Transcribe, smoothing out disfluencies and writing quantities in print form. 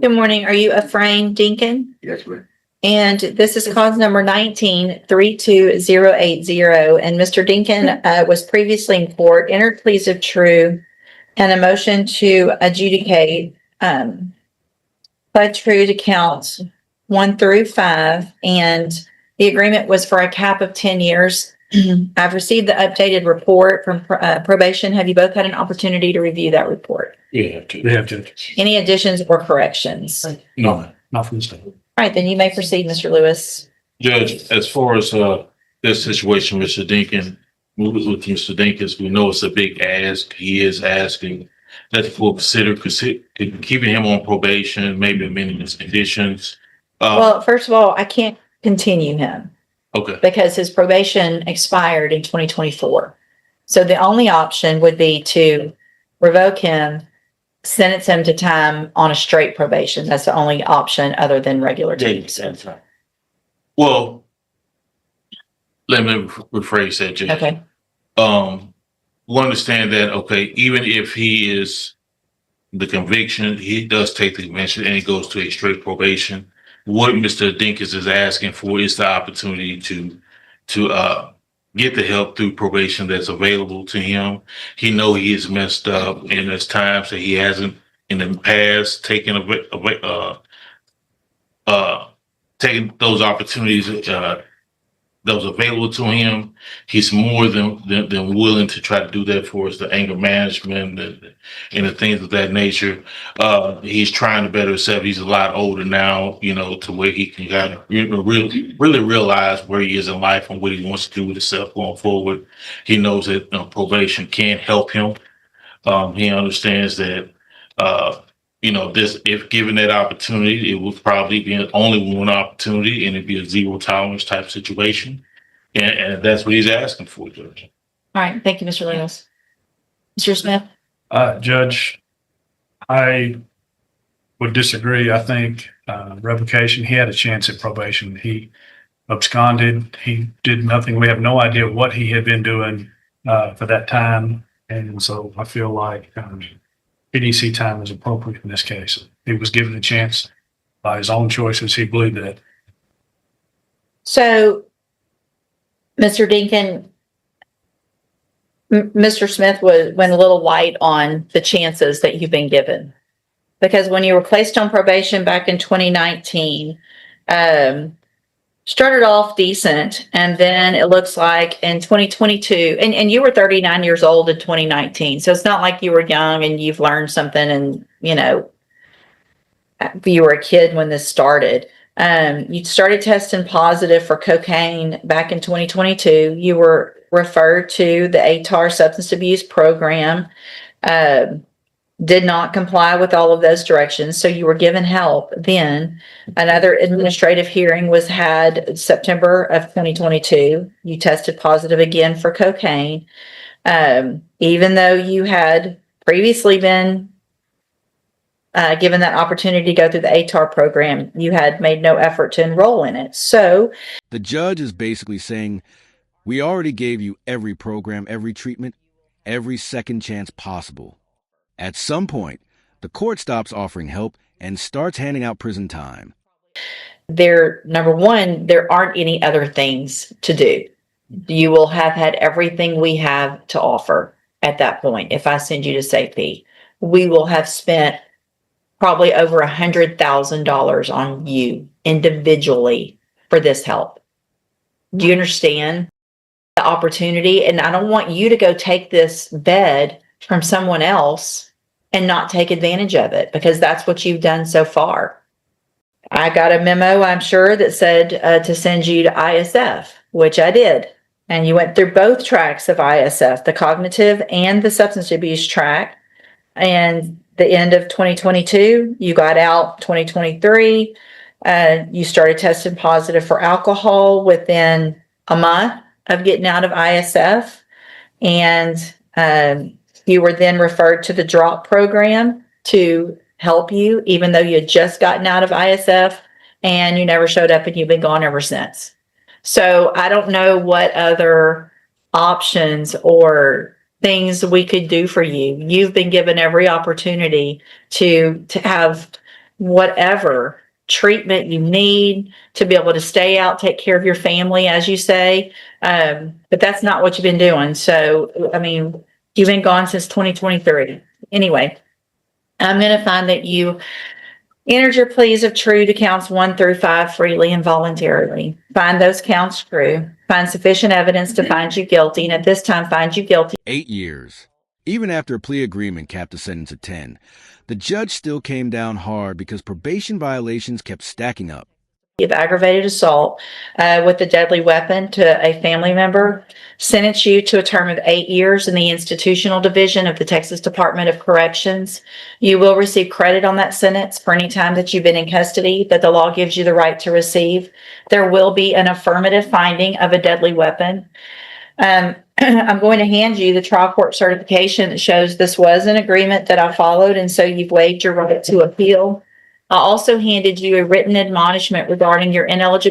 Good morning. Are you Ephraim Dinkin? Yes, ma'am. And this is cause number 19-32080. And Mr. Dinkin was previously in court, entered pleas of true, and a motion to adjudicate pled true to counts 1 through 5. And the agreement was for a cap of 10 years. I've received the updated report from probation. Have you both had an opportunity to review that report? They have to. Any additions or corrections? All No, not from the state. right, then you may proceed, Mr. Lewis. Judge, as far as this situation, Mr. Dinkin, with Mr. Dinkins, we know it's a big ask. He is asking that the court consider keeping him on probation, maybe amending his conditions. Well, first of all, I can't continue him Okay, because his probation expired in 2024. So the only option would be to revoke him, sentence him to time on a straight probation. That's the only option other than regular time. well, let me rephrase that, Judge. Okay. We'll understand that, okay, even if he is the conviction, he does take the conviction and he goes to a straight probation. What Mr. Dinkins is asking for is the opportunity to get the help through probation that's available to him. He know he is messed up, and there's times that he hasn't in the past taken taking those opportunities that was available to him. He's more than willing to try to do that for us, the anger management and the things of that nature. He's trying to better himself. He's a lot older now, to where he can kind of really realize where he is in life and what he wants to do with himself going forward. He knows that probation can help him. He understands that, if given that opportunity, it would probably be only one opportunity and it'd be a zero tolerance type situation. And that's what he's asking for, Judge. All right. Thank you, Mr. Lewis. Mr. Smith? Judge, I would disagree. I think revocation, he had a chance at probation. He absconded. He did nothing. We have no idea what he had been doing for that time. And so I feel like PDC time is appropriate in this case. He was given a chance by his own choices. He believed that. So, Mr. Dinkin, Mr. Smith went a little light on the chances that you've been given. Because when you were placed on probation back in 2019, started off decent, and then it looks like in 2022, and you were 39 years old in 2019, so it's not like you were young and you've learned something and, you were a kid when this started. You started testing positive for cocaine back in 2022. You were referred to the ATAR substance abuse program, did not comply with all of those directions. So you were given help. Then another administrative hearing was had September of 2022. You tested positive again for cocaine. Even though you had previously been given that opportunity to go through the ATAR program, you had made no effort to enroll in it. So the judge is basically saying, we already gave you every program, every treatment, every second chance possible. At some point, the court stops offering help and starts handing out prison time. Number one, there aren't any other things to do. You will have had everything we have to offer at that point. If I send you to safety, we will have spent probably over $100,000 on you individually for this help. Do you understand the opportunity? And I don't want you to go take this bed from someone else and not take advantage of it, because that's what you've done so far. I got a memo, I'm sure, that said to send you to ISF, which I did. And you went through both tracks of ISF, the cognitive and the substance abuse track. And the end of 2022, you got out 2023. You started testing positive for alcohol within a month of getting out of ISF. And you were then referred to the DROP program to help you, even though you had just gotten out of ISF, and you never showed up and you've been gone ever since. So I don't know what other options or things we could do for you. You've been given every opportunity to have whatever treatment you need to be able to stay out, take care of your family, as you say. But that's not what you've been doing. So, I mean, you've been gone since 2023. Anyway, I'm going to find that you entered your pleas of true to counts 1 through 5 freely and voluntarily. Find those counts true. Find sufficient evidence to find you guilty, and at this time find you guilty. 8 years. Even after a plea agreement capped the sentence at 10, the judge still came down hard because probation violations kept stacking up. Of aggravated assault with a deadly weapon to a family member, sentence you to a term of 8 years in the institutional division of the Texas Department of Corrections. You will receive credit on that sentence for any time that you've been in custody that the law gives you the right to receive. There will be an affirmative finding of a deadly weapon. I'm going to hand you the trial court certification that shows this was an agreement that I followed, and so you've waived your right to appeal. I also handed you a written admonishment regarding your ineligibility